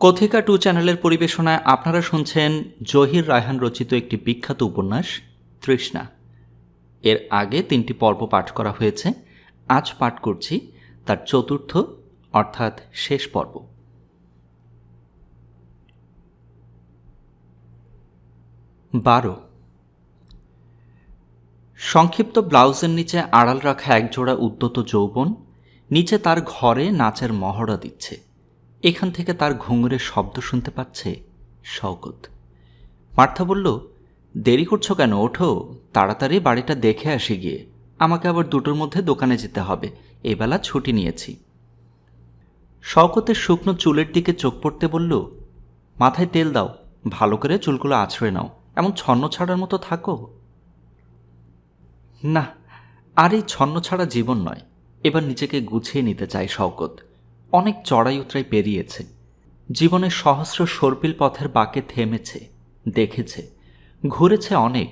কথিকা 2 চ্যানেলের পরিবেশনায় আপনারা শুনছেন জহির রায়হান রচিত একটি বিখ্যাত উপন্যাস তৃষ্ণা। এর আগে 3টি পর্ব পাঠ করা হয়েছে। আজ পাঠ করছি তার চতুর্থ অর্থাৎ শেষ পর্ব। বারো। সংক্ষিপ্ত ব্লাউজের নিচে আড়াল রাখা একজোড়া উদ্যত যৌবন নিচে তার ঘরে নাচের মহড়া দিচ্ছে। এখান থেকে তার ঘুঙুরের শব্দ শুনতে পাচ্ছে শওকত। মার্থা বলল, দেরি করছো কেন? ওঠো, তাড়াতাড়ি বাড়িটা দেখে আসি গিয়ে। আমাকে আবার 2টোর মধ্যে দোকানে যেতে হবে, এবেলা ছুটি নিয়েছি। শওকতের শুকনো চুলের দিকে চোখ পড়তে বলল, মাথায় তেল দাও, ভালো করে চুলগুলো আছড়ে নাও, এমন ছন্ন ছাড়ার মতো থাকো না। আর এই ছন্ন ছাড়া জীবন নয়। এবার নিজেকে গুছিয়ে নিতে চায় শওকত। অনেক চড়াই উতরাই পেরিয়েছে, জীবনের সহস্র সর্পিল পথের বাঁকে থেমেছে, দেখেছে, ঘুরেছে অনেক।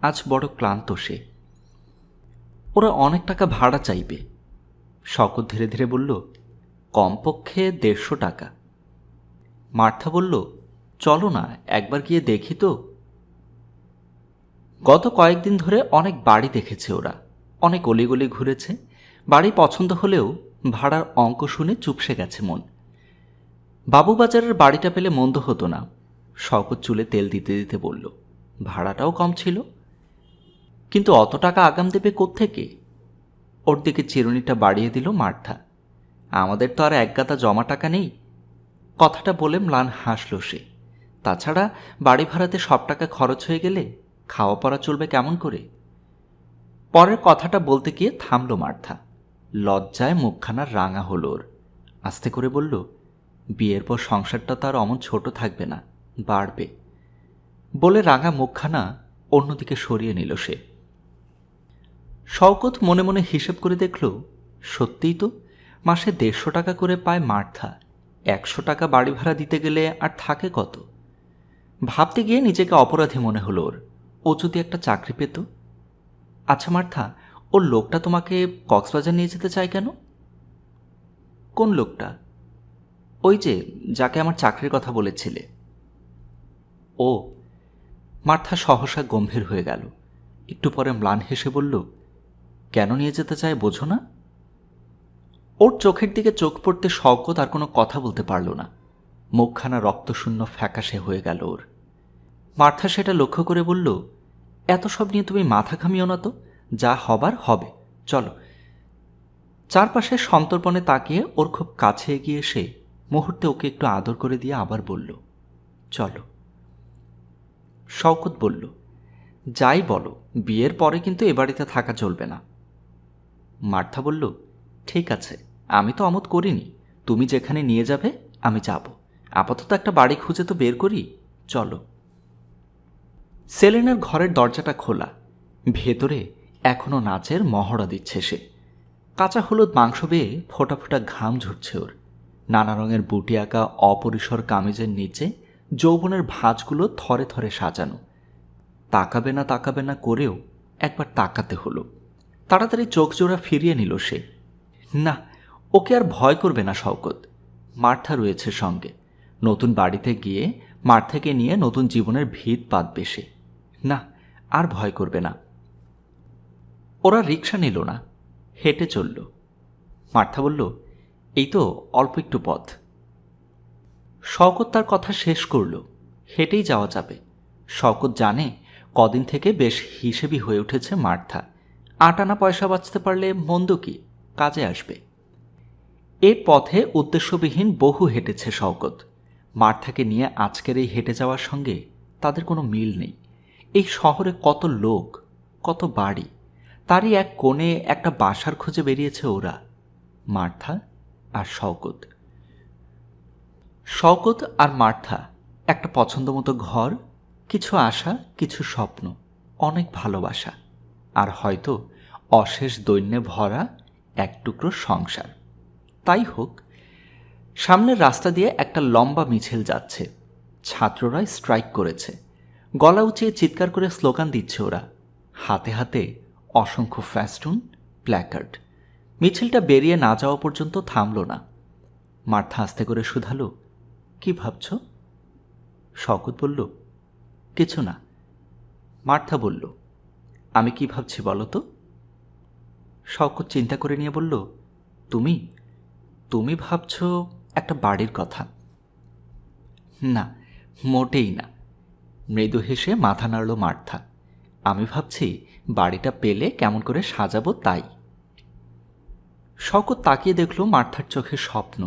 আজ বড় ক্লান্ত সে। ওরা অনেক টাকা ভাড়া চাইবে। শওকত ধীরে ধীরে বলল, কমপক্ষে 150 টাকা। মার্থা বলল, চলো না, একবার গিয়ে দেখি তো। গত কয়েকদিন ধরে অনেক বাড়ি দেখেছে ওরা, অনেক অলিগলি ঘুরেছে। বাড়ি পছন্দ হলেও ভাড়ার অঙ্ক শুনে চুপসে গেছে মন। বাবুবাজারের বাড়িটা পেলে মন্দ হতো না। শওকত চুলে তেল দিতে দিতে বলল, ভাড়াটাও কম ছিল, কিন্তু অত টাকা আগাম দেবে কোত্থেকে? ওর দিকে চিরুনিটা বাড়িয়ে দিল মার্থা। আমাদের তো আর একগাদা জমা টাকা নেই। কথাটা বলে ম্লান হাসল সে। তাছাড়া বাড়ি ভাড়াতে সব টাকা খরচ হয়ে গেলে খাওয়া পড়া চলবে কেমন করে? পরের কথাটা বলতে গিয়ে থামল মার্থা। লজ্জায় মুখখানা রাঙা হল ওর। আস্তে করে বলল, বিয়ের পর সংসারটা তার অমন ছোট থাকবে না, বাড়বে। বলে রাঙা মুখখানা অন্যদিকে সরিয়ে নিল সে। শওকত মনে মনে হিসেব করে দেখল, সত্যিই তো মাসে 150 টাকা করে পায় মার্থা। 100 টাকা বাড়ি ভাড়া দিতে গেলে আর থাকে কত? ভাবতে গিয়ে নিজেকে অপরাধী মনে হলো ওর। ও যদি একটা চাকরি পেত। আচ্ছা মার্থা, ওর লোকটা তোমাকে কক্সবাজার নিয়ে যেতে চায় কেন? কোন লোকটা? ওই যে যাকে আমার চাকরির কথা বলেছিলে। ও। মার্থা সহসা গম্ভীর হয়ে গেল। একটু পরে ম্লান হেসে বলল, কেন নিয়ে যেতে চায় বোঝো না? ওর চোখের দিকে চোখ পড়তে শওকত আর কোনো কথা বলতে পারল না। মুখখানা রক্তশূন্য ফ্যাকাশে হয়ে গেল ওর। মার্থা সেটা লক্ষ্য করে বলল, এত সব নিয়ে তুমি মাথা ঘামিও না তো, যা হবার হবে, চলো। চারপাশে সন্তর্পণে তাকিয়ে ওর খুব কাছে এগিয়ে এসে মুহূর্তে ওকে একটু আদর করে দিয়ে আবার বলল, চলো। শওকত বলল, যাই বলো, বিয়ের পরে কিন্তু এ বাড়িতে থাকা চলবে না। মার্থা বলল, ঠিক আছে, আমি তো অমত করিনি। তুমি যেখানে নিয়ে যাবে আমি যাব। আপাতত একটা বাড়ি খুঁজে তো বের করি, চলো। সেলেনার ঘরের দরজাটা খোলা। ভেতরে এখনো নাচের মহড়া দিচ্ছে সে। কাঁচা হলুদ মাংস বেয়ে ফোটা ফোটা ঘাম ঝরছে ওর। নানা রঙের বুটি আঁকা অপরিসর কামিজের নিচে যৌবনের ভাঁজগুলো থরে থরে সাজানো। তাকাবে না করেও একবার তাকাতে হলো। তাড়াতাড়ি চোখ জোড়া ফিরিয়ে নিল সে। না, ওকে আর ভয় করবে না শওকত। মার্থা রয়েছে সঙ্গে। নতুন বাড়িতে গিয়ে মার্থাকে নিয়ে নতুন জীবনের ভিত পাতবে সে। না, আর ভয় করবে না। ওরা রিক্সা নিল না, হেঁটে চলল। মার্থা বলল, এই তো অল্প একটু পথ। শওকত তার কথা শেষ করল, হেঁটেই যাওয়া যাবে। শওকত জানে কদিন থেকে বেশ হিসেবি হয়ে উঠেছে মার্থা। 8 আনা পয়সা বাঁচতে পারলে মন্দ কি, কাজে আসবে। এর পথে উদ্দেশ্যবিহীন বহু হেঁটেছে শওকত। মার্থাকে নিয়ে আজকের এই হেঁটে যাওয়ার সঙ্গে তাদের কোনো মিল নেই। এই শহরে কত লোক, কত বাড়ি, তারই এক কোণে একটা বাসার খোঁজে বেরিয়েছে ওরা, মার্থা আর শওকত। শওকত আর মার্থা একটা পছন্দমতো ঘর, কিছু আশা, কিছু স্বপ্ন, অনেক ভালোবাসা, আর হয়তো অশেষ দৈন্যে ভরা এক টুকরো সংসার। তাই হোক। সামনের রাস্তা দিয়ে একটা লম্বা মিছিল যাচ্ছে। ছাত্ররা স্ট্রাইক করেছে। গলা উঁচিয়ে চিৎকার করে স্লোগান দিচ্ছে ওরা। হাতে হাতে অসংখ্য ফেস্টুন, প্ল্যাকার্ড। মিছিলটা বেরিয়ে না যাওয়া পর্যন্ত থামল না। মার্থা আস্তে করে শুধালো, কি ভাবছ? শওকত বলল, কিছু না। মার্থা বলল, আমি কি ভাবছি বলো তো? শওকত চিন্তা করে নিয়ে বলল, তুমি তুমি ভাবছ একটা বাড়ির কথা। না, মোটেই না। মৃদু হেসে মাথা নাড়ল মার্থা। আমি ভাবছি বাড়িটা পেলে কেমন করে সাজাবো তাই। শওকত তাকিয়ে দেখল মার্থার চোখে স্বপ্ন।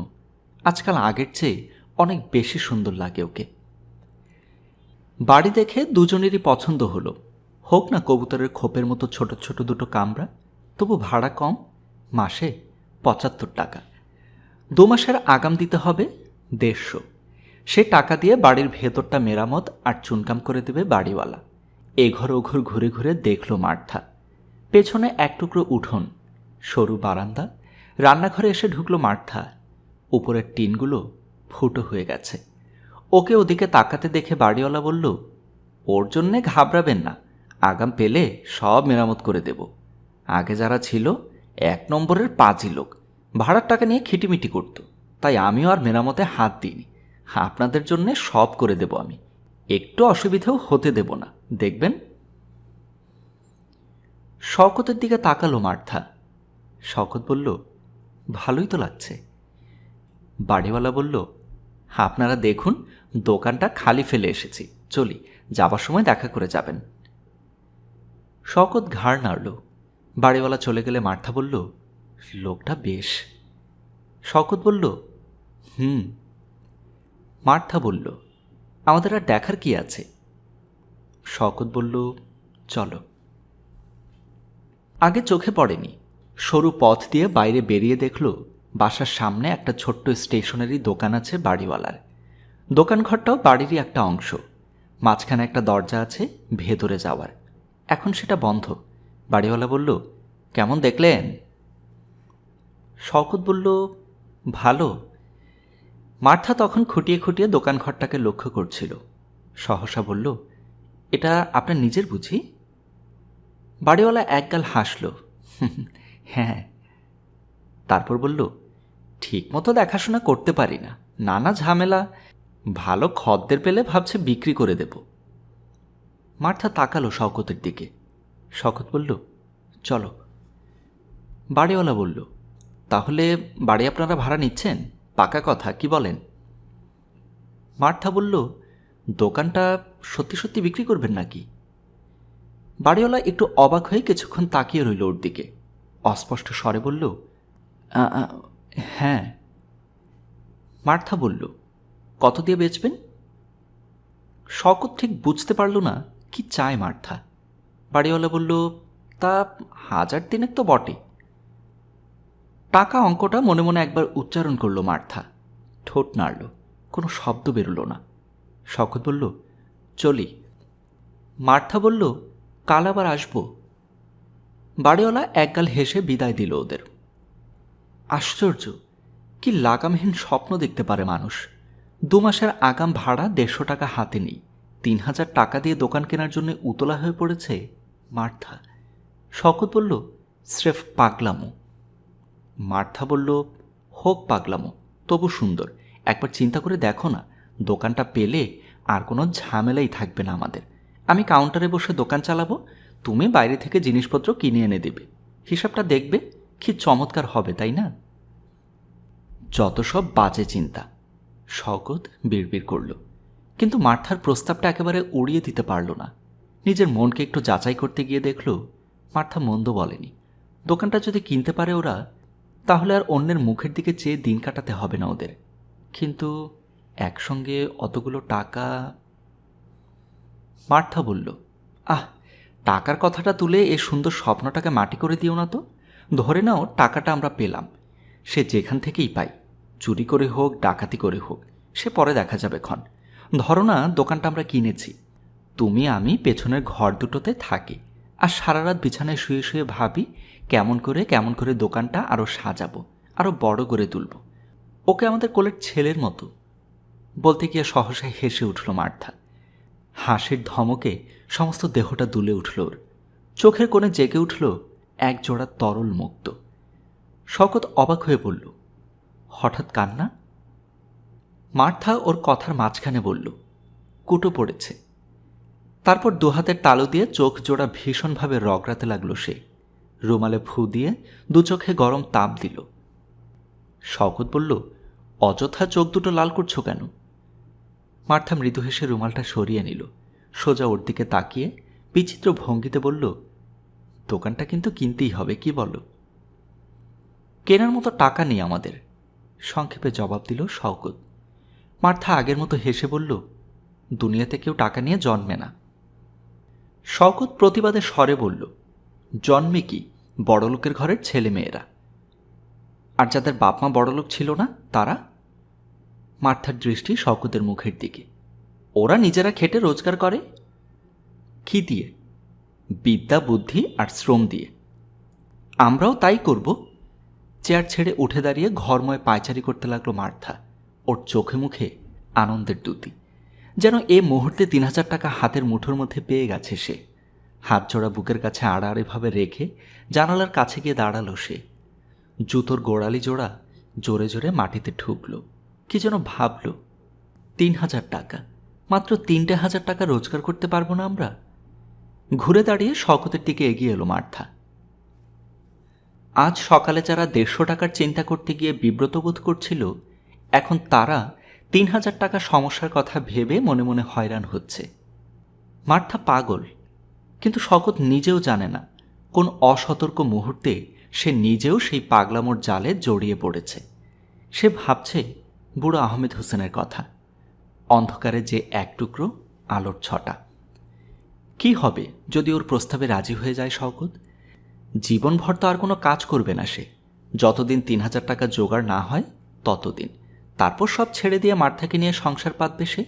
আজকাল আগের চেয়ে অনেক বেশি সুন্দর লাগে ওকে। বাড়ি দেখে দুজনেরই পছন্দ হলো। হোক না কবুতরের খোপের মতো ছোট ছোট দুটো কামরা, তবু ভাড়া কম, মাসে ৭৫ টাকা। ২ মাসের আগাম দিতে হবে ১৫০। সে টাকা দিয়ে বাড়ির ভেতরটা মেরামত আর চুনকাম করে দেবে বাড়িওয়ালা। এঘর ওঘর ঘুরে ঘুরে দেখল মার্থা। পেছনে এক টুকরো উঠোন, সরু বারান্দা। রান্নাঘরে এসে ঢুকল মার্থা। উপরের টিনগুলো ফুটো হয়ে গেছে। ওকে ওদিকে তাকাতে দেখে বাড়িওয়ালা বলল, ওর জন্যে ঘাবড়াবেন না, আগাম পেলে সব মেরামত করে দেব। আগে যারা ছিল ১ নম্বরের পাজি লোক, ভাড়ার টাকা নিয়ে খিটিমিটি করত, তাই আমিও আর মেরামতে হাত দিইনি। আপনাদের জন্যে সব করে দেব আমি, একটু অসুবিধাও হতে দেব না, দেখবেন। শওকতের দিকে তাকালো মার্থা। শওকত বলল, ভালোই তো লাগছে। বাড়িওয়ালা বলল, আপনারা দেখুন, দোকানটা খালি ফেলে এসেছি, চলি, যাবার সময় দেখা করে যাবেন। শওকত ঘাড় নাড়ল। বাড়িওয়ালা চলে গেলে মার্থা বলল, লোকটা বেশ। শওকত বলল, মার্থা বলল, আমাদের আর দেখার কি আছে? শওকত বলল, চলো। আগে চোখে পড়েনি। সরু পথ দিয়ে বাইরে বেরিয়ে দেখল বাসার সামনে একটা ছোট্ট স্টেশনারি দোকান আছে বাড়িওয়ালার। দোকানঘরটাও বাড়িরই একটা অংশ। মাঝখানে একটা দরজা আছে ভেতরে যাওয়ার, এখন সেটা বন্ধ। বাড়িওয়ালা বলল, কেমন দেখলেন? শওকত বলল, ভালো। মার্থা তখন খুঁটিয়ে খুঁটিয়ে দোকানঘরটাকে লক্ষ্য করছিল। সহসা বলল, এটা আপনার নিজের বুঝি? বাড়িওয়ালা একগাল হাসল, হ্যাঁ। তারপর বলল, ঠিক মতো দেখাশোনা করতে পারি না, নানা ঝামেলা। ভালো খদ্দের পেলে ভাবছে বিক্রি করে দেব। মার্থা তাকালো শওকতের দিকে। শওকত বলল, চলো। বাড়িওয়ালা বলল, তাহলে বাড়ি আপনারা ভাড়া নিচ্ছেন? পাকা কথা, কি বলেন? মার্থা বলল, দোকানটা সত্যি সত্যি বিক্রি করবেন নাকি? বাড়িওয়ালা একটু অবাক হয়ে কিছুক্ষণ তাকিয়ে রইল ওর দিকে। অস্পষ্ট স্বরে বলল, হ্যাঁ। মার্থা বলল, কত দিয়ে বেচবেন? শওকত ঠিক বুঝতে পারল না কি চায় মার্থা। বাড়িওয়ালা বলল, তা ১,০০০ তো বটে। টাকা অঙ্কটা মনে মনে একবার উচ্চারণ করল মার্থা। ঠোঁট নাড়ল, কোনো শব্দ বেরোল না। শওকত বলল, চলি। মার্থা বলল, কাল আবার আসব। বাড়িওয়ালা একগাল হেসে বিদায় দিল ওদের। আশ্চর্য, কি লাগামহীন স্বপ্ন দেখতে পারে মানুষ। ২ মাসের আগাম ভাড়া ১৫০ টাকা হাতে নেই, ৩,০০০ টাকা দিয়ে দোকান কেনার জন্য উতলা হয়ে পড়েছে মার্থা। শওকত বলল, স্রেফ পাগলামো। মার্থা বলল, হোক পাগলামো, তবু সুন্দর। একবার চিন্তা করে দেখো না, দোকানটা পেলে আর কোনো ঝামেলাই থাকবে না আমাদের। আমি কাউন্টারে বসে দোকান চালাবো, তুমি বাইরে থেকে জিনিসপত্র কিনে এনে দেবে। হিসাবটা দেখবে কি চমৎকার হবে, তাই না? যত সব বাজে চিন্তা, শওকত বিড়বিড় করল। কিন্তু মার্থার প্রস্তাবটা একেবারে উড়িয়ে দিতে পারল না। নিজের মনকে একটু যাচাই করতে গিয়ে দেখল মার্থা মন্দ বলেনি। দোকানটা যদি কিনতে পারে ওরা, তাহলে আর অন্যের মুখের দিকে চেয়ে দিন কাটাতে হবে না ওদের। কিন্তু একসঙ্গে অতগুলো টাকা। মার্থা বলল, টাকার কথাটা তুলে এ সুন্দর স্বপ্নটাকে মাটি করে দিও না তো। ধরে নাও টাকাটা আমরা পেলাম, সে যেখান থেকেই পাই, চুরি করে হোক ডাকাতি করে হোক, সে পরে দেখা যাবে ক্ষণ। ধরো না দোকানটা আমরা কিনেছি, তুমি আমি পেছনের ঘর দুটোতে থাকি, আর সারা রাত বিছানায় শুয়ে শুয়ে ভাবি কেমন করে দোকানটা আরও সাজাবো, আরও বড় করে তুলব, ওকে আমাদের কোলের ছেলের মতো। বলতে গিয়ে সহসা হেসে উঠল মার্থা। হাসির ধমকে সমস্ত দেহটা দুলে উঠল ওর। চোখের কোণে জেগে উঠল এক জোড়া তরল মুক্ত। শওকত অবাক হয়ে বলল, হঠাৎ কান্না? মার্থা ওর কথার মাঝখানে বলল, কুটো পড়েছে। তারপর দুহাতের তালু দিয়ে চোখ জোড়া ভীষণভাবে রগড়াতে লাগলো সে। রুমালে ফু দিয়ে দু চোখে গরম তাপ দিল। শওকত বলল, অযথা চোখ দুটো লাল করছো কেন? মার্থা মৃদু হেসে রুমালটা সরিয়ে নিল। সোজা ওর দিকে তাকিয়ে বিচিত্র ভঙ্গিতে বলল, দোকানটা কিন্তু কিনতেই হবে, কি বলো? কেনার মতো টাকা নেই আমাদের, সংক্ষেপে জবাব দিল শওকত। মার্থা আগের মতো হেসে বলল, দুনিয়াতে কেউ টাকা নিয়ে জন্মে না। শওকত প্রতিবাদে স্বরে বলল, জন্মে কি, বড়লোকের ঘরের ছেলে মেয়েরা। আর যাদের বাপমা বড়লোক ছিল না তারা? মার্থার দৃষ্টি শওকতের মুখের দিকে। ওরা নিজেরা খেটে রোজগার করে। কি দিয়ে? বিদ্যা, বুদ্ধি আর শ্রম দিয়ে। আমরাও তাই করব। চেয়ার ছেড়ে উঠে দাঁড়িয়ে ঘরময় পায়চারি করতে লাগলো মার্থা। ওর চোখে মুখে আনন্দের দ্যুতি, যেন এ মুহূর্তে ৩,০০০ টাকা হাতের মুঠোর মধ্যে পেয়ে গেছে সে। হাত জোড়া বুকের কাছে আড়াআড়িভাবে রেখে জানালার কাছে গিয়ে দাঁড়ালো সে। জুতোর গোড়ালি জোড়া জোরে জোরে মাটিতে ঠুকল। কি যেন ভাবল, ৩,০০০ টাকা, মাত্র ৩,০০০ টাকা রোজগার করতে পারবো না আমরা? ঘুরে দাঁড়িয়ে শওকতের দিকে এগিয়ে এলো মার্থা। আজ সকালে যারা ১৫০ টাকার চিন্তা করতে গিয়ে বিব্রত বোধ করছিল, এখন তারা ৩,০০০ টাকা সমস্যার কথা ভেবে মনে মনে হয়রান হচ্ছে। মার্থা পাগল, কিন্তু শওকত নিজেও জানে না কোন অসতর্ক মুহূর্তে সে নিজেও সেই পাগলামোর জালে জড়িয়ে পড়েছে। সে ভাবছে বুড়ো আহমেদ হোসেনের কথা, অন্ধকারে যে এক টুকরো আলোর ছটা। কি হবে যদি ওর প্রস্তাবে রাজি হয়ে যায় শওকত? জীবনভর তো আর কোনো কাজ করবে না সে। যতদিন ৩,০০০ টাকা জোগাড় না হয় ততদিন, তারপর সব ছেড়ে দিয়ে মার্থাকে নিয়ে সংসার পাতবে সে।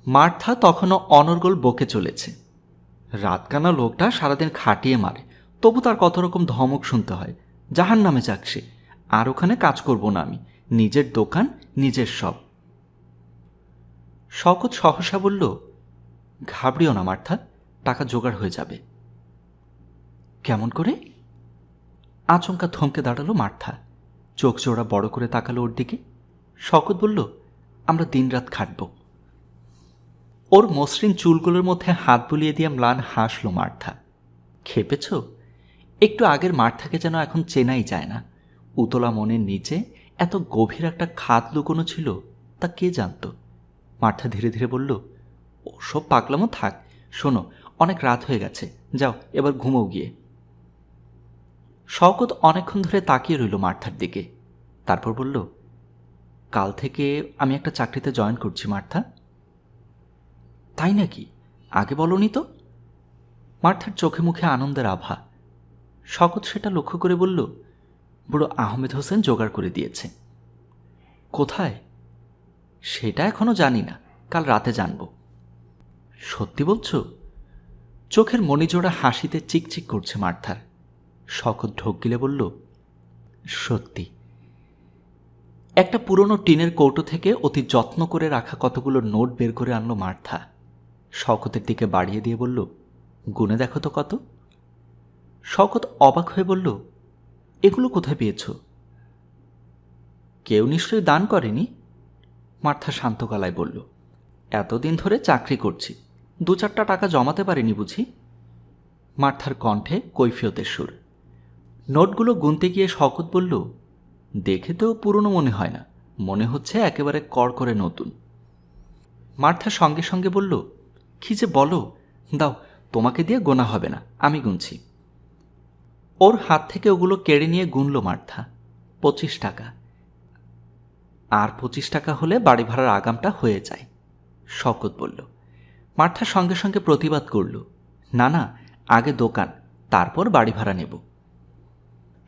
মার্থা তখনও অনর্গল বকে চলেছে। রাতকানা লোকটা সারাদিন খাটিয়ে মারে, তবু তার কত রকম ধমক শুনতে হয়। জাহান্নামে যাক সে, আর ওখানে কাজ করব না আমি, নিজের দোকান, নিজের সব। শওকত সহসা বলল, ঘাবড়িও না মার্থা, টাকা জোগাড় হয়ে যাবে। কেমন করে? আচমকা থমকে দাঁড়ালো মার্থা। চোখ জোড়া বড় করে তাকালো ওর দিকে। শওকত বলল, আমরা দিনরাত খাটব। ওর মসৃণ চুলগুলোর মধ্যে হাত বুলিয়ে দিয়ে ম্লান হাসল মার্থা। খেপেছ? একটু আগের মার্থাকে যেন এখন চেনাই যায় না। উতলা মনের নিচে এত গভীর একটা খাদ লুকোনো ছিল, তা কে জানত? মার্থা ধীরে ধীরে বলল, ওসব পাগলামো থাক। শোনো, অনেক রাত হয়ে গেছে, যাও এবার ঘুমোও গিয়ে। শওকত অনেকক্ষণ ধরে তাকিয়ে রইল মার্থার দিকে। তারপর বলল, কাল থেকে আমি একটা চাকরিতে জয়েন করছি মার্থা। তাই নাকি? আগে বলনি তো? মার্থার চোখে মুখে আনন্দের আভা। শওকত সেটা লক্ষ্য করে বলল, বুড়ো আহমেদ হোসেন জোগাড় করে দিয়েছে। কোথায়? সেটা এখনো জানি না, কাল রাতে জানব। সত্যি বলছো? চোখের মণিজোড়া হাসিতে চিকচিক করছে মার্থার। শওকত ঢোক গিলে বলল, সত্যি। একটা পুরনো টিনের কৌটো থেকে অতি যত্ন করে রাখা কতগুলো নোট বের করে আনলো মার্থা। শওকতের দিকে বাড়িয়ে দিয়ে বলল, গুনে দেখো তো কত। শওকত অবাক হয়ে বলল, এগুলো কোথায় পেয়েছ? কেউ নিশ্চয়ই দান করেনি। মার্থা শান্ত গলায় বলল, এতদিন ধরে চাকরি করছি, ২-৪টা টাকা জমাতে পারিনি বুঝি? মার্থার কণ্ঠে কৈফিয়তের সুর। নোটগুলো গুনতে গিয়ে শওকত বলল, দেখে তো পুরনো মনে হয় না, মনে হচ্ছে একেবারে কড়কড়ে নতুন। মার্থা সঙ্গে সঙ্গে বলল, কি যে বলো, দাও, তোমাকে দিয়ে গোনা হবে না, আমি গুনছি। ওর হাত থেকে ওগুলো কেড়ে নিয়ে গুনল মার্থা। 25 টাকা। আর 25 টাকা হলে বাড়ি ভাড়ার আগামটা হয়ে যায়, শওকত বলল। মার্থা সঙ্গে সঙ্গে প্রতিবাদ করল, না না, আগে দোকান, তারপর বাড়ি ভাড়া নেব।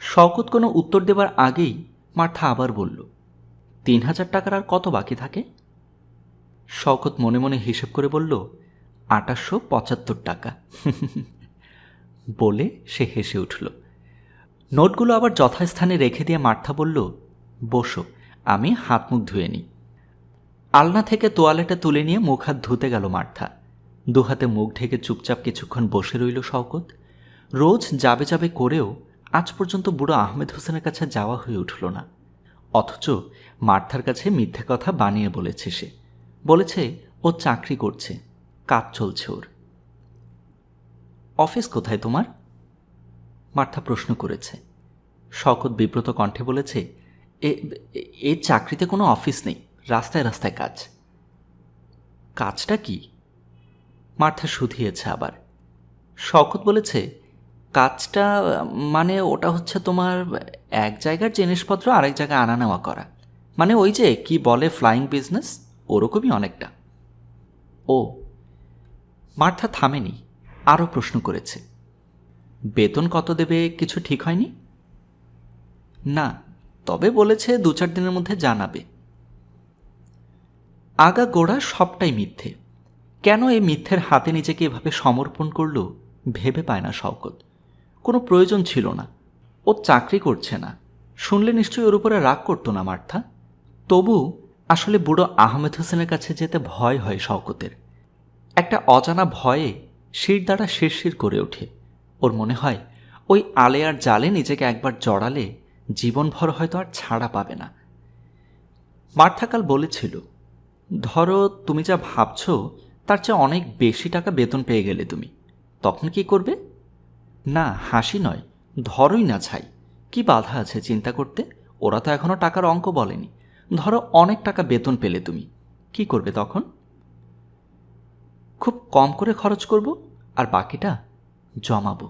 শওকত কোনো উত্তর দেবার আগেই মার্থা আবার বলল, ৩,০০০ টাকার আর কত বাকি থাকে? শওকত মনে মনে হিসেব করে বলল, ২৮৭৫ টাকা। বলে সে হেসে উঠল। নোটগুলো আবার যথাস্থানে রেখে দিয়ে মার্থা বলল, বসো, আমি হাত মুখ ধুয়ে নিই। আলনা থেকে তোয়ালেটা তুলে নিয়ে মুখ হাত ধুতে গেল মার্থা। দুহাতে মুখ ঢেকে চুপচাপ কিছুক্ষণ বসে রইল শওকত। রোজ যাবে যাবে করেও আজ পর্যন্ত বুড়ো আহমেদ হোসেনের কাছে যাওয়া হয়ে উঠল না। অথচ মার্থার কাছে মিথ্যে কথা বানিয়ে বলেছে সে। বলেছে ও চাকরি করছে, কাজ চলছে ওর। অফিস কোথায় তোমার? মার্থা প্রশ্ন করেছে। শওকত বিব্রত কণ্ঠে বলেছে, এ চাকরিতে কোনো অফিস নেই, রাস্তায় রাস্তায় কাজ। কাজটা কি? মার্থা শুধিয়েছে আবার। শওকত বলেছে, কাজটা মানে ওটা হচ্ছে তোমার এক জায়গার জিনিসপত্র আরেক জায়গায় আনা নেওয়া করা, মানে ওই যে কি বলে ফ্লাইং বিজনেস, ওরকমই অনেকটা। ও। মার্থা থামেনি, আরও প্রশ্ন করেছে, বেতন কত দেবে কিছু ঠিক হয়নি? না, তবে বলেছে 2-4 দিনের মধ্যে জানাবে। আগা গোড়া সবটাই মিথ্যে। কেন এই মিথ্যের হাতে নিজেকে এভাবে সমর্পণ করল ভেবে পায় না শওকত। কোনো প্রয়োজন ছিল না, ও চাকরি করছে না, শুনলে নিশ্চয়ই ওর উপরে রাগ করতো না মার্থা। তবু আসলে বুড়ো আহমেদ হোসেনের কাছে যেতে ভয় হয় শওকতের। একটা অজানা ভয়ে শির দ্বারা শিরশির করে ওঠে। ওর মনে হয় ওই আলেয়ার জালে নিজেকে একবার জড়ালে জীবনভর হয়তো আর ছাড়া পাবে না। মার্থা কাল বলেছিল, ধরো তুমি যা ভাবছ তার চেয়ে অনেক বেশি টাকা বেতন পেয়ে গেলে তুমি, তখন কি করবে? না, হাসি নয়, ধরোই না ছাই, কি বাধা আছে চিন্তা করতে? ওরা তো এখনো টাকার অঙ্ক বলেনি। ধরো অনেক টাকা বেতন পেলে তুমি, কি করবে তখন? খুব কম করে খরচ করব, আর বাকিটা জমাবো।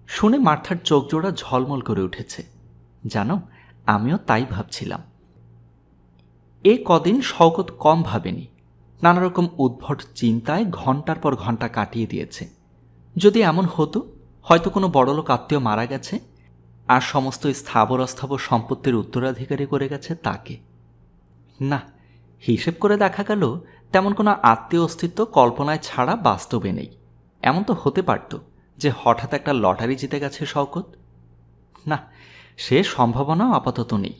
শুনে মার্থার চোখ জোড়া ঝলমল করে উঠেছে। জানো, আমিও তাই ভাবছিলাম। এ কদিন শওকত কম ভাবেনি, নানা রকম উদ্ভট চিন্তায় ঘন্টার পর ঘন্টা কাটিয়ে দিয়েছে। যদি এমন হতো, হয়তো কোনো বড়লোক আত্মীয় মারা গেছে আর সমস্ত স্থাবর অস্থাবর সম্পত্তির উত্তরাধিকারী করে গেছে তাকে। না, হিসেব করে দেখা গেল তেমন কোনো আত্মীয় অস্তিত্ব কল্পনায় ছাড়া বাস্তবে নেই। এমন তো হতে পারত যে হঠাৎ একটা লটারি জিতে গেছে শওকত। না, সে সম্ভাবনাও আপাতত নেই।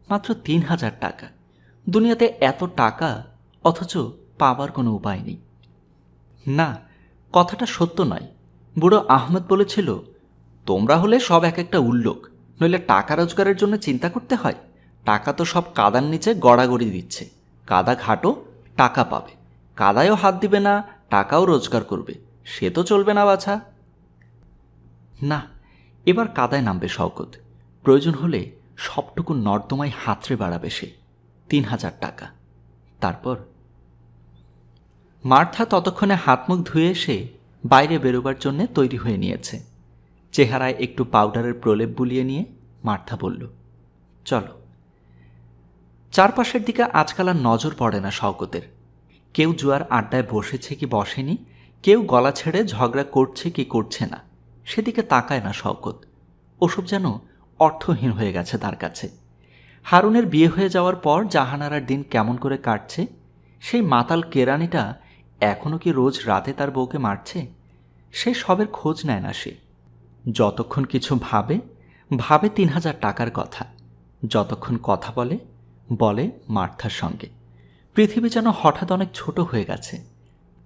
মাত্র 3,000 টাকা, দুনিয়াতে এত টাকা, অথচ পাবার কোনো উপায় নেই। না, কথাটা সত্য নয়। বুড়ো আহমেদ বলেছিল, তোমরা হলে সব এক একটা উল্লোক, নইলে টাকা রোজগারের জন্য চিন্তা করতে হয়? টাকা তো সব কাদার নিচে গড়াগড়ি দিচ্ছে, কাদা ঘাটো টাকা পাবে, কাদায়ও হাত দিবে না, টাকাও রোজগার করবে, সে তো চলবে না বাছা। না, এবার কাদায় নামবে শওকত, প্রয়োজন হলে সবটুকু নর্দমায় হাতড়ে বাড়াবে সে। 3,000 টাকা, তারপর? মার্থা ততক্ষণে হাত মুখ ধুয়ে এসে বাইরে বেরোবার জন্যে তৈরি হয়ে নিয়েছে। চেহারায় একটু পাউডারের প্রলেপ বুলিয়ে নিয়ে মার্থা বলল, চলো। চারপাশের দিকে আজকাল আর নজর পড়ে না শওকতের। কেউ জুয়ার আড্ডায় বসেছে কি বসেনি, কেউ গলা ছেড়ে ঝগড়া করছে কি করছে না, সেদিকে তাকায় না শওকত। ওসব যেন অর্থহীন হয়ে গেছে তার কাছে। হারুনের বিয়ে হয়ে যাওয়ার পর জাহানারার দিন কেমন করে কাটছে, সেই মাতাল কেরানিটা এখনও কি রোজ রাতে তার বউকে মারছে, সে সবের খোঁজ নেয় না সে। যতক্ষণ কিছু ভাবে 3,000 টাকার কথা, যতক্ষণ কথা বলে মার্থার সঙ্গে। পৃথিবী যেন হঠাৎ অনেক ছোট হয়ে গেছে।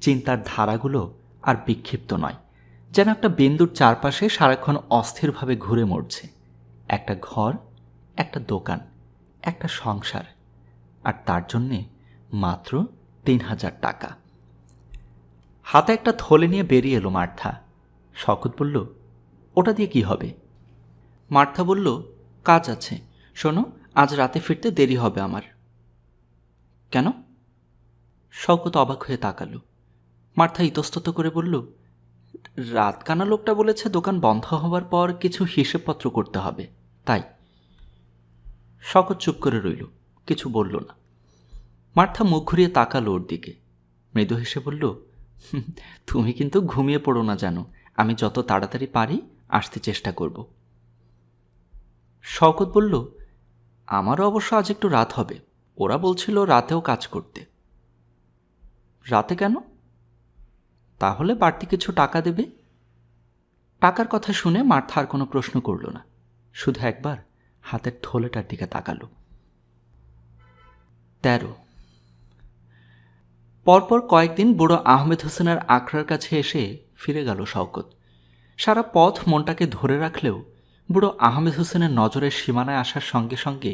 চিন্তার ধারাগুলো আর বিক্ষিপ্ত নয়, যেন একটা বিন্দুর চারপাশে সারাক্ষণ অস্থিরভাবে ঘুরে মরছে। একটা ঘর, একটা দোকান, একটা সংসার, আর তার জন্যে মাত্র 3,000 টাকা। হাতে একটা থলে নিয়ে বেরিয়ে এলো মার্থা। শওকত বলল, ওটা দিয়ে কি হবে? মার্থা বলল, কাজ আছে, শোনো, আজ রাতে ফিরতে দেরি হবে আমার। কেন? শওকত অবাক হয়ে তাকালো। মার্থা ইতস্তত করে বলল, রাতকানা লোকটা বলেছে দোকান বন্ধ হবার পর কিছু হিসেবপত্র করতে হবে, তাই। শওকত চুপ করে রইল, কিছু বলল না। মার্থা মুখ ঘুরিয়ে তাকালো ওর দিকে, মৃদু হেসে বলল, তুমি কিন্তু ঘুমিয়ে পড়ো না যেন, আমি যত তাড়াতাড়ি পারি আসতে চেষ্টা করব। শওকত বলল, আমারও অবশ্য আজ একটু রাত হবে, ওরা বলছিল রাতেও কাজ করতে। রাতে কেন? তাহলে বাড়তি কিছু টাকা দেবে। টাকার কথা শুনে মার্থা আর কোনো প্রশ্ন করল না, শুধু একবার হাতের থলেটার দিকে তাকালো। 13। পরপর কয়েকদিন বুড়ো আহমেদ হোসেনের আখড়ার কাছে এসে ফিরে গেল শওকত। সারা পথ মনটাকে ধরে রাখলেও বুড়ো আহমেদ হোসেনের নজরের সীমানায় আসার সঙ্গে সঙ্গে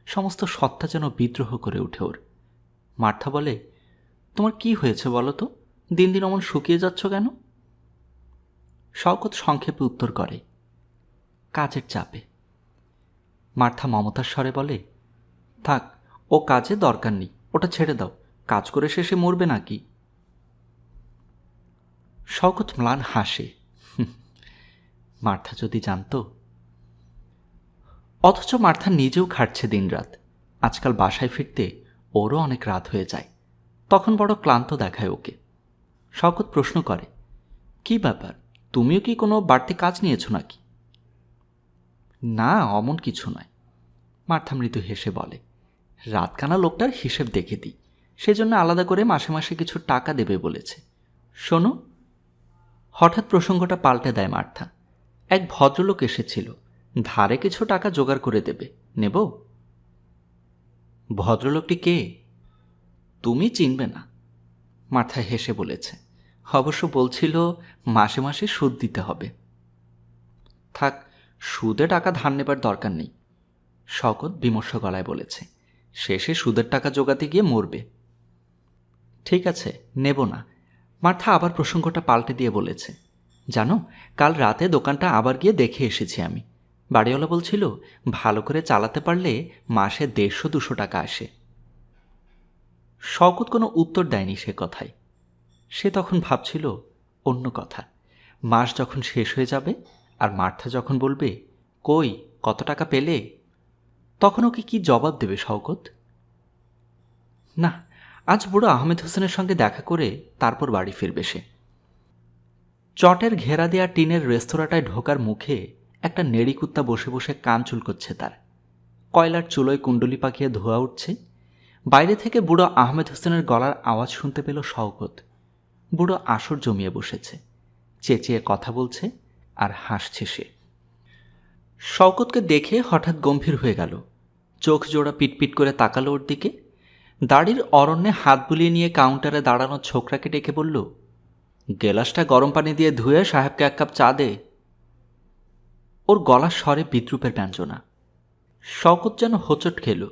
সমস্ত সত্তা যেন বিদ্রোহ করে ওঠে ওর। মার্থা বলে, তোমার কি হয়েছে বলো তো, দিন দিন অমন শুকিয়ে যাচ্ছ কেন? শওকত সংক্ষেপে উত্তর করে, কাজের চাপে। মার্থা মমতার স্বরে বলে, থাক, ও কাজে দরকার নেই, ওটা ছেড়ে দাও, কাজ করে শেষে মরবে নাকি? শওকত ম্লান হাসে। মার্থা যদি জানত। অথচ মার্থা নিজেও খাটছে দিনরাত। আজকাল বাসায় ফিরতে ওরও অনেক রাত হয়ে যায়। তখন বড় ক্লান্ত দেখায় ওকে। শওকত প্রশ্ন করে, কি ব্যাপার, তুমিও কি কোনো বাড়তি কাজ নিয়েছ নাকি? না, অমন কিছু নয়। মার্থা মৃদু হেসে বলে, রাতকানা লোকটার হিসেব দেখে দিই, সেজন্য আলাদা করে মাসে মাসে কিছু টাকা দেবে বলেছে। শোনো। হঠাৎ প্রসঙ্গটা পাল্টে দেয় মার্থা। এক ভদ্রলোক এসেছিল, ধারে কিছু টাকা জোগাড় করে দেবে, নেব? ভদ্রলোকটি কে? তুমি চিনবে না। মার্থা হেসে বলেছে, অবশ্য বলছিল মাসে মাসে সুদ দিতে হবে। থাক, সুদে টাকা ধার নেবার দরকার নেই, শওকত বিমর্ষ গলায় বলেছে। শেষে সুদের টাকা জোগাতে গিয়ে মরবে। ঠিক আছে, নেব না। মার্থা আবার প্রসঙ্গটা পাল্টে দিয়ে বলেছে, জানো, কাল রাতে দোকানটা আবার গিয়ে দেখে এসেছি আমি। বাড়িওয়ালা বলছিল ভালো করে চালাতে পারলে মাসে 150-200 টাকা আসে। শওকত কোনো উত্তর দেয়নি সে কথায়। সে তখন ভাবছিল অন্য কথা। মাস যখন শেষ হয়ে যাবে আর মার্থা যখন বলবে, কই, কত টাকা পেলে, তখন ওকে কি জবাব দেবে শওকত? না, আজ বুড়ো আহমেদ হোসেনের সঙ্গে দেখা করে তারপর বাড়ি ফিরবে সে। চটের ঘেরা দেয়া টিনের রেস্তোরাঁটায় ঢোকার মুখে একটা নেড়ি কুত্তা বসে বসে কান চুলকোচ্ছে তার। কয়লার চুলোয় কুণ্ডলি পাকিয়ে ধোয়া উঠছে। বাইরে থেকে বুড়ো আহমেদ হোসেনের গলার আওয়াজ শুনতে পেল শওকত। বুড়ো আসর জমিয়ে বসেছে, চেঁচিয়ে কথা বলছে আর হাসছে সে। শওকতকে দেখে হঠাৎ গম্ভীর হয়ে গেল, চোখ জোড়া পিটপিট করে তাকালো ওর দিকে। দাড়ির অরণ্যে হাত বুলিয়ে নিয়ে কাউন্টারে দাঁড়ানো ছোকরাকে ডেকে বলল, গেলাসটা গরম পানি দিয়ে ধুয়ে সাহেবকে 1 কাপ চা দে। ওর গলার স্বরে বিদ্রুপের ব্যঞ্জনা। শওকত যেন হোঁচট খেল।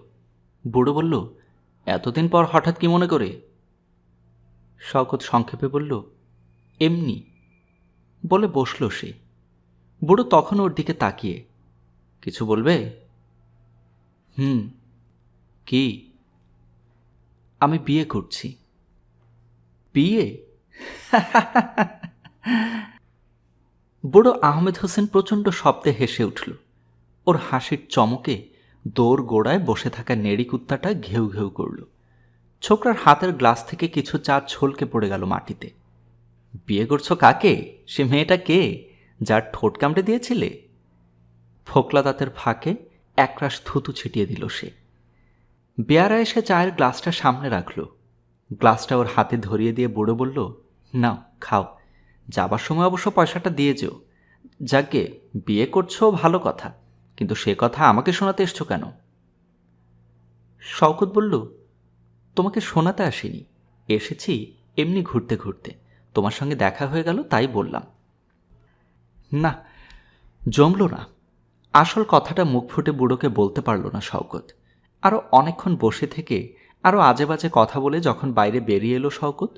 বুড়ো বলল, এতদিন পর হঠাৎ কি মনে করে? শওকত সংক্ষেপে বলল, এমনি, বলে বসল সে। বুড়ো তখন ওর দিকে তাকিয়ে, কিছু বলবে? কি? আমি বিয়ে করছি। বিয়ে? বুড়ো আহমেদ হোসেন প্রচণ্ড শব্দে হেসে উঠল। ওর হাসির চমকে দৌড় গোড়ায় বসে থাকা নেড়ি কুত্তাটা ঘেউ ঘেউ করল। ছোকরার হাতের গ্লাস থেকে কিছু চা ছলকে পড়ে গেল মাটিতে। বিয়ে করছো কাকে? সে মেয়েটা কে, যার ঠোঁট কামড়ে দিয়েছিলে? ফোকলা দাঁতের ফাঁকে একরাশ থুতু ছিটিয়ে দিল সে। বেয়ারা এসে চায়ের গ্লাসটা সামনে রাখল। গ্লাসটা ওর হাতে ধরিয়ে দিয়ে বুড়ো বলল, নাও খাও, যাবার সময় অবশ্য পয়সাটা দিয়ে যেও। যাকে বিয়ে করছো ভালো কথা, কিন্তু সে কথা আমাকে শোনাতে এসছো কেন? শওকত বলল, তোমাকে শোনাতে আসিনি, এসেছি এমনি ঘুরতে ঘুরতে, তোমার সঙ্গে দেখা হয়ে গেল তাই বললাম। না, জমল না। আসল কথাটা মুখ ফুটে বুড়োকে বলতে পারল না শওকত। আরও অনেকক্ষণ বসে থেকে আরও আজে বাজে কথা বলে যখন বাইরে বেরিয়ে এলো শওকত,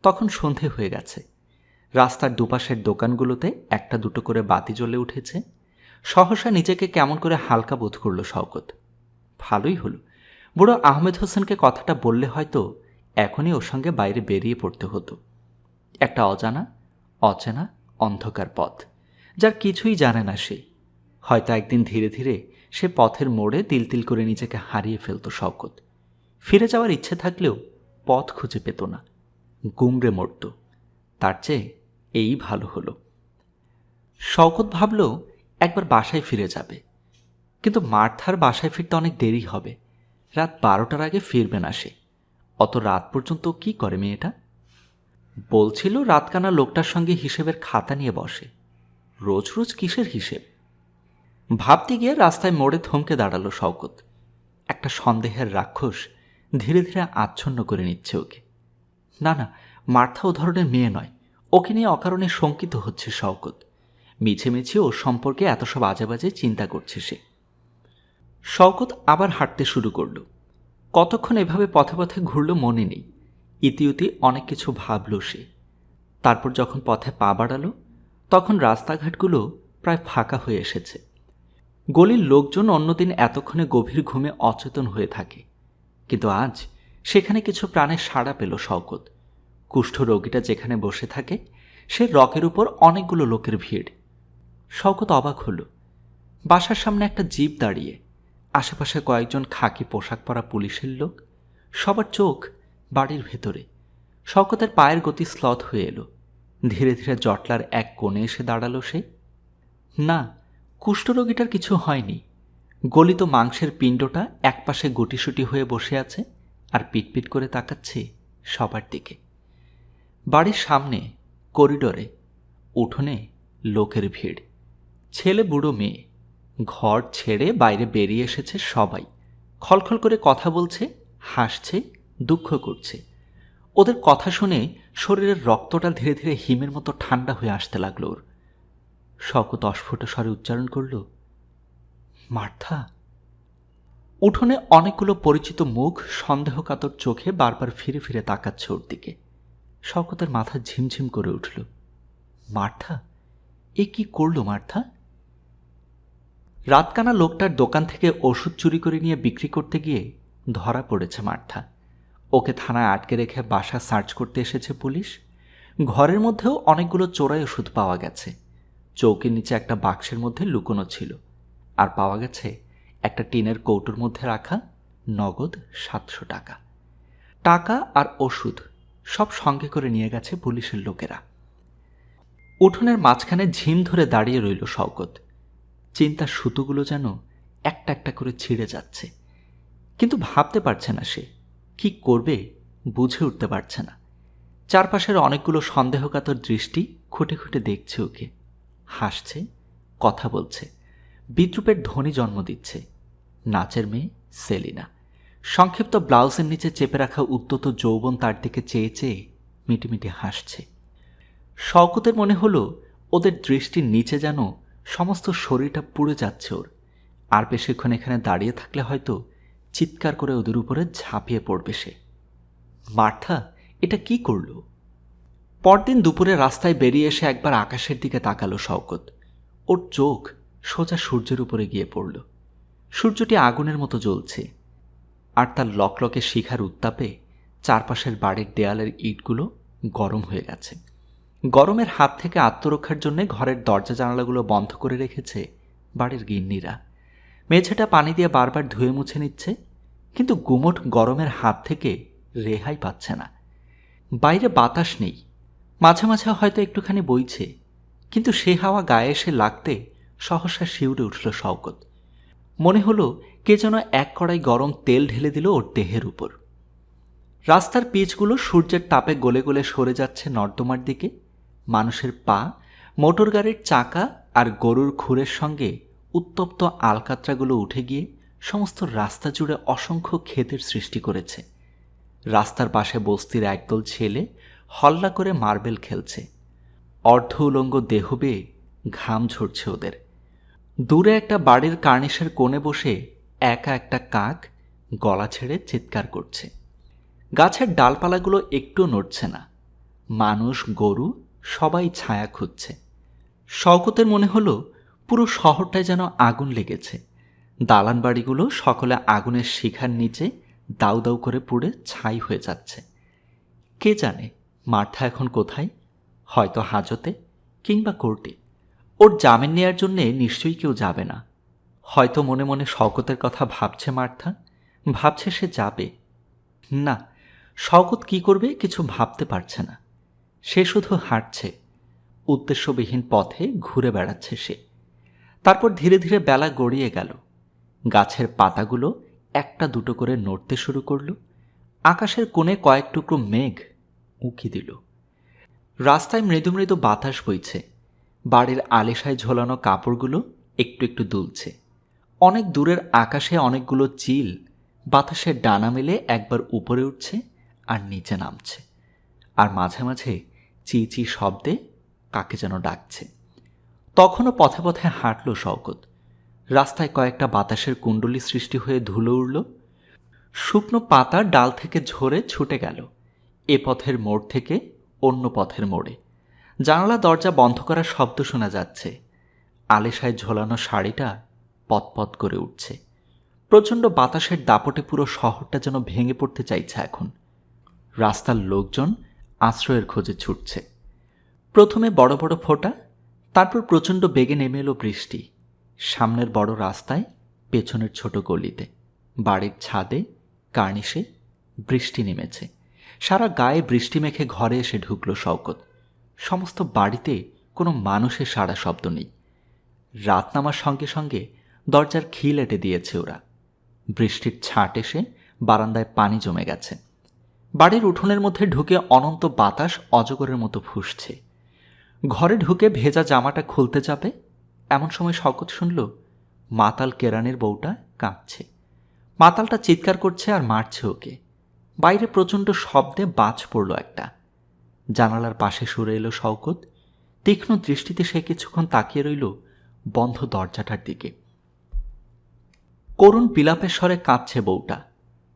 তখন সন্ধে হয়ে গেছে। রাস্তার দুপাশের দোকানগুলোতে 1-2 করে বাতি জ্বলে উঠেছে। সহসা নিজেকে কেমন করে হালকা বোধ করল শওকত। ভালোই হলো, বুড়ো আহমেদ হোসেনকে কথাটা বললে হয়তো এখনই ওর সঙ্গে বাইরে বেরিয়ে পড়তে হতো। একটা অজানা, অচেনা, অন্ধকার পথ, যার কিছুই জানে না সে। হয়তো একদিন ধীরে ধীরে সে পথের মোড়ে তিল তিল করে নিজেকে হারিয়ে ফেলত শওকত। ফিরে যাওয়ার ইচ্ছে থাকলেও পথ খুঁজে পেত না, গুমড়ে মরত। তার চেয়ে এই ভালো হলো। শওকত ভাবল একবার বাসায় ফিরে যাবে, কিন্তু মার্থার বাসায় ফিরতে অনেক দেরি হবে। রাত 12টার আগে ফিরবে না সে। অত রাত পর্যন্ত কি করে মেয়েটা? বলছিল রাতকানা লোকটার সঙ্গে হিসেবের খাতা নিয়ে বসে। রোজ রোজ কিসের হিসেব? ভাবতে গিয়ে রাস্তায় মোড়ে থমকে দাঁড়ালো শওকত। একটা সন্দেহের রাক্ষস ধীরে ধীরে আচ্ছন্ন করে নিচ্ছে ওকে। না না, মার্থা ও ধরনের মেয়ে নয়, ওকে নিয়ে অকারণে শঙ্কিত হচ্ছে শওকত। মিছেমিছি ওর সম্পর্কে এত সব আজে বাজে চিন্তা করছে সে। শওকত আবার হাঁটতে শুরু করল। কতক্ষণ এভাবে পথে পথে ঘুরল মনে নেই। ইতিউতি অনেক কিছু ভাবল সে। তারপর যখন পথে পা বাড়ালো তখন রাস্তাঘাটগুলো প্রায় ফাঁকা হয়ে এসেছে। গলির লোকজন অন্যদিন এতক্ষণে গভীর ঘুমে অচেতন হয়ে থাকে, কিন্তু আজ সেখানে কিছু প্রাণের সাড়া পেল শওকত। কুষ্ঠরোগীটা যেখানে বসে থাকে সে রকের উপর অনেকগুলো লোকের ভিড়। শওকত অবাক হল। বাসার সামনে একটা জিপ দাঁড়িয়ে, আশেপাশে কয়েকজন খাকি পোশাক পরা পুলিশের লোক। সবার চোখ বাড়ির ভেতরে। শওকতের পায়ের গতি স্লথ হয়ে এলো। ধীরে ধীরে জটলার এক কোণে এসে দাঁড়ালো সে। না, কুষ্ঠরোগীটার কিছু হয়নি। গলিত মাংসের পিণ্ডটা একপাশে গুটিসুটি হয়ে বসে আছে আর পিটপিট করে তাকাচ্ছে সবার দিকে। বাড়ির সামনে করিডোরে উঠোনে লোকের ভিড়, ছেলে বুড়ো মেয়ে। ঘর ছেড়ে বাইরে বেরিয়ে এসেছে সবাই। খলখল করে কথা বলছে, হাসছে, দুঃখ করছে। ওদের কথা শুনে শরীরের রক্তটা ধীরে ধীরে হিমের মতো ঠান্ডা হয়ে আসতে লাগলো ওর। শওকত অস্ফুট স্বরে উচ্চারণ করল, মার্থা। উঠোনে অনেকগুলো পরিচিত মুখ সন্দেহকাতর চোখে বারবার ফিরে ফিরে তাকাচ্ছে ওর দিকে। শওকতের মাথা ঝিমঝিম করে উঠল। মার্থা? এ কি করলো মার্থা? রাতকানা লোকটার দোকান থেকে ওষুধ চুরি করে নিয়ে বিক্রি করতে গিয়ে ধরা পড়েছে মার্থা। ওকে থানায় আটকে রেখে বাসা সার্চ করতে এসেছে পুলিশ। ঘরের মধ্যেও অনেকগুলো চোরাই ওষুধ পাওয়া গেছে। চৌকির নিচে একটা বাক্সের মধ্যে লুকোনো ছিল। আর পাওয়া গেছে একটা টিনের কৌটোর মধ্যে রাখা নগদ 700 টাকা। টাকা আর ওষুধ সব সঙ্গে করে নিয়ে গেছে পুলিশের লোকেরা। উঠোনের মাঝখানে ঝিম ধরে দাঁড়িয়ে রইল শওকত। চিন্তার সুতোগুলো যেন একটা একটা করে ছিঁড়ে যাচ্ছে, কিন্তু ভাবতে পারছে না সে কি করবে, বুঝে উঠতে পারছে না। চারপাশের অনেকগুলো সন্দেহকাতর দৃষ্টি খুঁটে খুঁটে দেখছে ওকে, হাসছে, কথা বলছে, বিদ্রুপের ধ্বনি জন্ম দিচ্ছে। নাচের মেয়ে সেলিনা সংক্ষিপ্ত ব্লাউজের নিচে চেপে রাখা উদ্যত যৌবন তার দিকে চেয়ে চেয়ে মিটিমিটি হাসছে। শওকতের মনে হলো ওদের দৃষ্টির নিচে যেন সমস্ত শরীরটা পুড়ে যাচ্ছে ওর। আর বেশিক্ষণ এখানে দাঁড়িয়ে থাকলে হয়তো চিৎকার করে ওদের উপরে ঝাঁপিয়ে পড়বে সে। মার্থা এটা কি করল? পরদিন দুপুরে রাস্তায় বেরিয়ে এসে একবার আকাশের দিকে তাকালো শওকত। ওর চোখ সোজা সূর্যের উপরে গিয়ে পড়ল। সূর্যটি আগুনের মতো জ্বলছে, আর তার লকলকে শিখার উত্তাপে চারপাশের বাড়ির দেয়ালের ইটগুলো গরম হয়ে গেছে। গরমের হাত থেকে আত্মরক্ষার জন্য ঘরের দরজা জানালাগুলো বন্ধ করে রেখেছে বাড়ির গিন্নিরা। মেঝেটা পানি দিয়ে বারবার ধুয়ে মুছে নিচ্ছে, কিন্তু গুমোট গরমের হাত থেকে রেহাই পাচ্ছে না। বাইরে বাতাস নেই, মাঝে মাঝে হয়তো একটুখানি বইছে, কিন্তু সে হাওয়া গায়ে এসে লাগতে সহসা শিউরে উঠল শওকত। মনে হলো কে যেন এক কড়াই গরম তেল ঢেলে দিল ওর দেহের উপর। রাস্তার পিচগুলো সূর্যের তাপে গলে গলে সরে যাচ্ছে নর্দমার দিকে। মানুষের পা, মোটর গাড়ির চাকা আর গরুর খুরের সঙ্গে উত্তপ্ত আলকাতরাগুলো উঠে গিয়ে সমস্ত রাস্তা জুড়ে অসংখ্য ক্ষেতের সৃষ্টি করেছে। রাস্তার পাশে বস্তির একদল ছেলে হল্লা করে মার্বেল খেলছে। অর্ধ উলঙ্গ দেহ বেয়ে ঘাম ঝরছে ওদের। দূরে একটা বাড়ির কার্নিশের কোণে বসে একা একটা কাক গলা ছেড়ে চিৎকার করছে। গাছের ডালপালাগুলো একটু নড়ছে না। মানুষ, গরু সবাই ছায়া খুঁজছে। শওকতের মনে হলো পুরো শহরটায় যেন আগুন লেগেছে। দালান বাড়িগুলো সকলে আগুনের শিখার নিচে দাউ দাউ করে পুড়ে ছাই হয়ে যাচ্ছে। কে জানে মার্থা এখন কোথায়? হয়তো হাজতে কিংবা কোর্টে। ওর জামিন নেয়ার জন্যে নিশ্চয়ই কেউ যাবে না। হয়তো মনে মনে শওকতের কথা ভাবছে মার্থা, ভাবছে সে যাবে। না, শওকত কি করবে কিছু ভাবতে পারছে না। সে শুধু হাঁটছে, উদ্দেশ্যবিহীন পথে ঘুরে বেড়াচ্ছে সে। তারপর ধীরে ধীরে বেলা গড়িয়ে গেল। গাছের পাতাগুলো একটা দুটো করে নড়তে শুরু করল। আকাশের কোণে কয়েক টুকরো মেঘ উঁকি দিল। রাস্তায় মৃদু মৃদু বাতাস বইছে। বাড়ির আলিশায় ঝোলানো কাপড়গুলো একটু একটু দুলছে। অনেক দূরের আকাশে অনেকগুলো চিল বাতাসের ডানা মেলে একবার উপরে উঠছে আর নিচে নামছে, আর মাঝে মাঝে চি চি শব্দে কাকে যেন ডাকছে। তখনও পথে পথে হাঁটল শওকত। রাস্তায় কয়েকটা বাতাসের কুণ্ডলী সৃষ্টি হয়ে ধুলো উড়ল। শুকনো পাতা ডাল থেকে ঝরে ছুটে গেল এ পথের মোড় থেকে অন্য পথের মোড়ে। জানালা দরজা বন্ধ করার শব্দ শোনা যাচ্ছে। আলেশায় ঝোলানো শাড়িটা পতপত করে উঠছে। প্রচণ্ড বাতাসের দাপটে পুরো শহরটা যেন ভেঙে পড়তে চাইছে এখন। রাস্তার লোকজন আশ্রয়ের খোঁজে ছুটছে। প্রথমে বড় বড় ফোঁটা, তারপর প্রচণ্ড বেগে নেমে এলো বৃষ্টি। সামনের বড় রাস্তায়, পেছনের ছোট গলিতে, বাড়ির ছাদে, কার্নিশে বৃষ্টি নেমেছে। সারা গায়ে বৃষ্টি মেখে ঘরে এসে ঢুকল শওকত। সমস্ত বাড়িতে কোনো মানুষের সাড়া শব্দ নেই। রাত নামার সঙ্গে সঙ্গে দরজার খিল এঁটে দিয়েছে ওরা। বৃষ্টির ছাট এসে বারান্দায় পানি জমে গেছে। বাড়ির উঠোনের মধ্যে ঢুকে অনন্ত বাতাস অজগরের মতো ফুঁসছে। ঘরে ঢুকে ভেজা জামাটা খুলতে যাবে এমন সময় শওকত শুনল মাতাল কেরানির বউটা কাঁদছে। মাতালটা চিৎকার করছে আর মারছে ওকে। বাইরে প্রচণ্ড শব্দে বাজ পড়ল একটা। জানালার পাশে সরে এলো শওকত। তীক্ষ্ণ দৃষ্টিতে সে কিছুক্ষণ তাকিয়ে রইল বন্ধ দরজাটার দিকে। করুণ বিলাপের স্বরে কাঁদছে বউটা।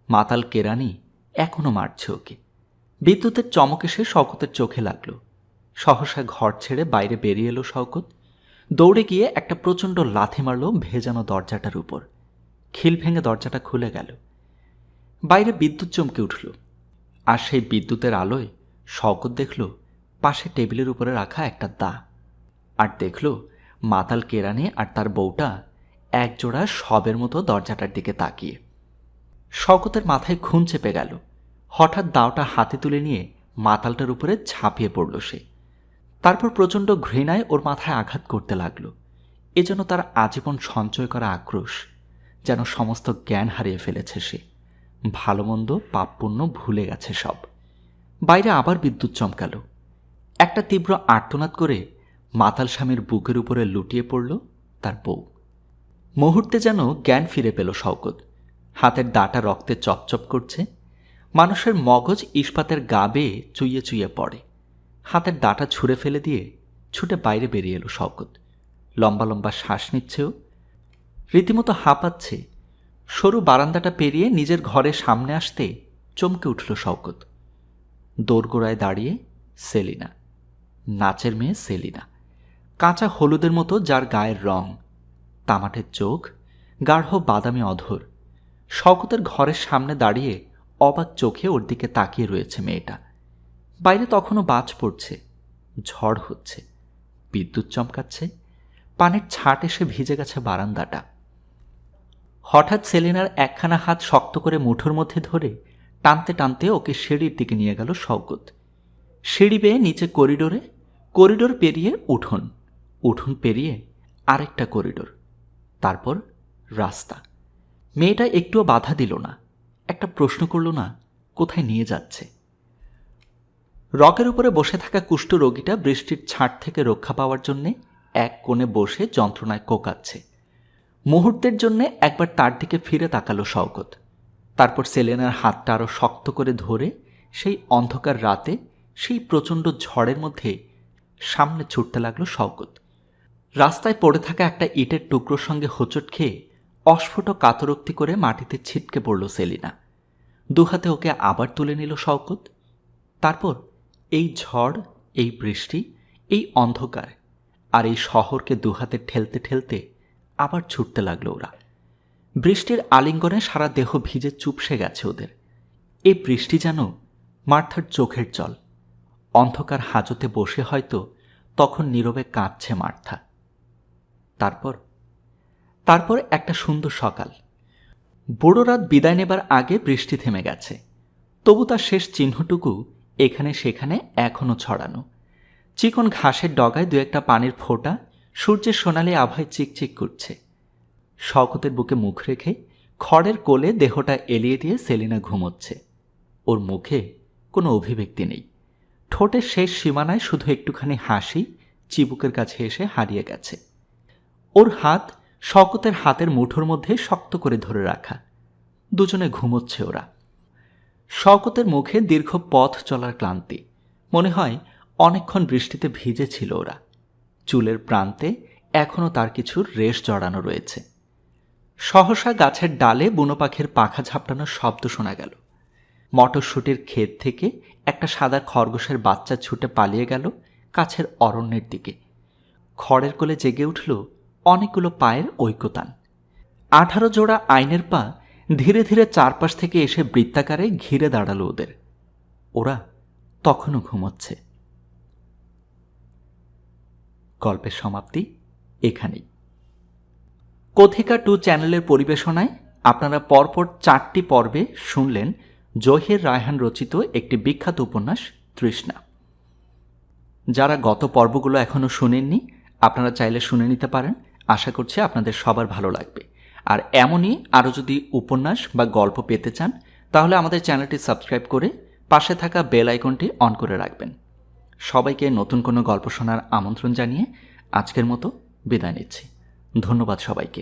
মাতাল কেরানি এখনো মারছে ওকে। বিদ্যুতের চমক এসে শওকতের চোখে লাগল। সহসা ঘর ছেড়ে বাইরে বেরিয়ে এলো শওকত। দৌড়ে গিয়ে একটা প্রচণ্ড লাথি মারল ভেজানো দরজাটার উপর। খিল ভেঙে দরজাটা খুলে গেল। বাইরে বিদ্যুৎ চমকে উঠল। আর সেই বিদ্যুতের আলোয় শওকত দেখল পাশে টেবিলের উপরে রাখা একটা দা। আর দেখল মাতাল কেরানি আর তার বউটা একজোড়া শবের মতো দরজাটার দিকে তাকিয়ে। শওকতের মাথায় খুন চেপে গেল। হঠাৎ দাওটা হাতে তুলে নিয়ে মাতালটার উপরে ঝাঁপিয়ে পড়ল সে। তারপর প্রচণ্ড ঘৃণায় ওর মাথায় আঘাত করতে লাগল। এ যেন তার আজীবন সঞ্চয় করা আক্রোশ। যেন সমস্ত জ্ঞান হারিয়ে ফেলেছে সে। ভালো মন্দ পাপ পুণ্য ভুলে গেছে সব। বাইরে আবার বিদ্যুৎ চমকালো। একটা তীব্র আর্তনাদ করে মাতাল স্বামীর বুকের উপরে লুটিয়ে পড়ল তার বউ। মুহূর্তে যেন জ্ঞান ফিরে পেল শওকত। হাতের দাটা রক্তে চপচপ করছে। মানুষের মগজ ইস্পাতের গা বেয়ে চুইয়ে চুইয়ে পড়ে। হাতের দাটা ছুঁড়ে ফেলে দিয়ে ছুটে বাইরে বেরিয়ে এলো শওকত। লম্বা লম্বা শ্বাস নিচ্ছেও, রীতিমতো হাঁপাচ্ছে। সরু বারান্দাটা পেরিয়ে নিজের ঘরের সামনে আসতে চমকে উঠল শওকত। দোরগোড়ায় দাঁড়িয়ে সেলিনা, নাচের মেয়ে সেলিনা, কাঁচা হলুদের মতো যার গায়ের রং, তামাটের চোখ, গাঢ় বাদামি অধর। শওকতের ঘরের সামনে দাঁড়িয়ে অবাক চোখে ওর দিকে তাকিয়ে রয়েছে মেয়েটা। বাইরে তখনও বাজ পড়ছে, ঝড় হচ্ছে, বিদ্যুৎ চমকাচ্ছে, পানির ছাট এসে ভিজে গেছে বারান্দাটা। হঠাৎ সেলিনার একখানা হাত শক্ত করে মুঠোর মধ্যে ধরে টানতে টানতে ওকে সিঁড়ির দিকে নিয়ে গেল শওকত। সিঁড়ি বেয়ে নিচে করিডোরে, করিডোর পেরিয়ে উঠোন, উঠোন পেরিয়ে আরেকটা করিডোর, তারপর রাস্তা। মেয়েটা একটুও বাধা দিল না, একটা প্রশ্ন করল না কোথায় নিয়ে যাচ্ছে। রকের উপরে বসে থাকা কুষ্ঠ রোগীটা বৃষ্টির ছাট থেকে রক্ষা পাওয়ার জন্যে এক কোণে বসে যন্ত্রণায় কোকাচ্ছে। মুহূর্তের জন্যে একবার তার দিকে ফিরে তাকালো শওকত। তারপর সেলেনার হাতটা আরও শক্ত করে ধরে সেই অন্ধকার রাতে, সেই প্রচণ্ড ঝড়ের মধ্যে সামনে ছুটতে লাগলো শওকত। রাস্তায় পড়ে থাকা একটা ইটের টুকরোর সঙ্গে হোঁচট খেয়ে অস্ফুট কাতরোক্তি করে মাটিতে ছিটকে পড়ল সেলিনা। দুহাতে ওকে আবার তুলে নিল শওকত। তারপর এই ঝড়, এই বৃষ্টি, এই অন্ধকার আর এই শহরকে দুহাতে ঠেলতে ঠেলতে আবার ছুটতে লাগলো ওরা। বৃষ্টির আলিঙ্গনে সারা দেহ ভিজে চুপসে গেছে ওদের। এই বৃষ্টি যেন মার্থার চোখের জল। অন্ধকার হাজতে বসে হয়তো তখন নীরবে কাঁদছে মার্থা। তারপর একটা সুন্দর সকাল। বুড়ো রাত বিদায় নেবার আগে বৃষ্টি থেমে গেছে, তবু তার শেষ চিহ্নটুকু এখানে সেখানে এখনো ছড়ানো। চিকন ঘাসের ডগায় দু একটা পানির ফোঁটা সূর্যের সোনালি আভায় চিকচিক করছে। শওকতের বুকে মুখ রেখে খড়ের কোলে দেহটা এলিয়ে দিয়ে সেলিনা ঘুমোচ্ছে। ওর মুখে কোনো অভিব্যক্তি নেই। ঠোঁটের শেষ সীমানায় শুধু একটুখানি হাসি চিবুকের কাছে এসে হারিয়ে গেছে। ওর হাত শওকতের হাতের মুঠোর মধ্যে শক্ত করে ধরে রাখা। দুজনে ঘুমোচ্ছে ওরা। শওকতের মুখে দীর্ঘ পথ চলার ক্লান্তি। মনে হয় অনেকক্ষণ বৃষ্টিতে ভিজেছিল ওরা। চুলের প্রান্তে এখনও তার কিছু রেশ জড়ানো রয়েছে। সহসা গাছের ডালে বুনো পাখির পাখা ঝাপটানোর শব্দ শোনা গেল। মটরশুঁটির ক্ষেত থেকে একটা সাদা খরগোশের বাচ্চা ছুটে পালিয়ে গেল কাছের অরণ্যের দিকে। খড়ের কোলে জেগে উঠল অনেকগুলো পায়ের ঐক্যতান। 18 জোড়া আইনের পা ধীরে ধীরে চারপাশ থেকে এসে বৃত্তাকারে ঘিরে দাঁড়ালো ওদের। ওরা তখনও ঘুমোচ্ছে। গল্পের সমাপ্তি এখানেই। কথিকা 2 চ্যানেলের পরিবেশনায় আপনারা পরপর 4টি পর্বে শুনলেন জহির রায়হান রচিত একটি বিখ্যাত উপন্যাস তৃষ্ণা। যারা গত পর্বগুলো এখনও শুনেননি আপনারা চাইলে শুনে নিতে পারেন। আশা করছি আপনাদের সবার ভালো লাগবে। আর এমনই আরও যদি উপন্যাস বা গল্প পেতে চান তাহলে আমাদের চ্যানেলটি সাবস্ক্রাইব করে পাশে থাকা বেল আইকনটি অন করে রাখবেন। সবাইকে নতুন কোনো গল্প শোনার আমন্ত্রণ জানিয়ে আজকের মতো বিদায় নিচ্ছি। ধন্যবাদ সবাইকে।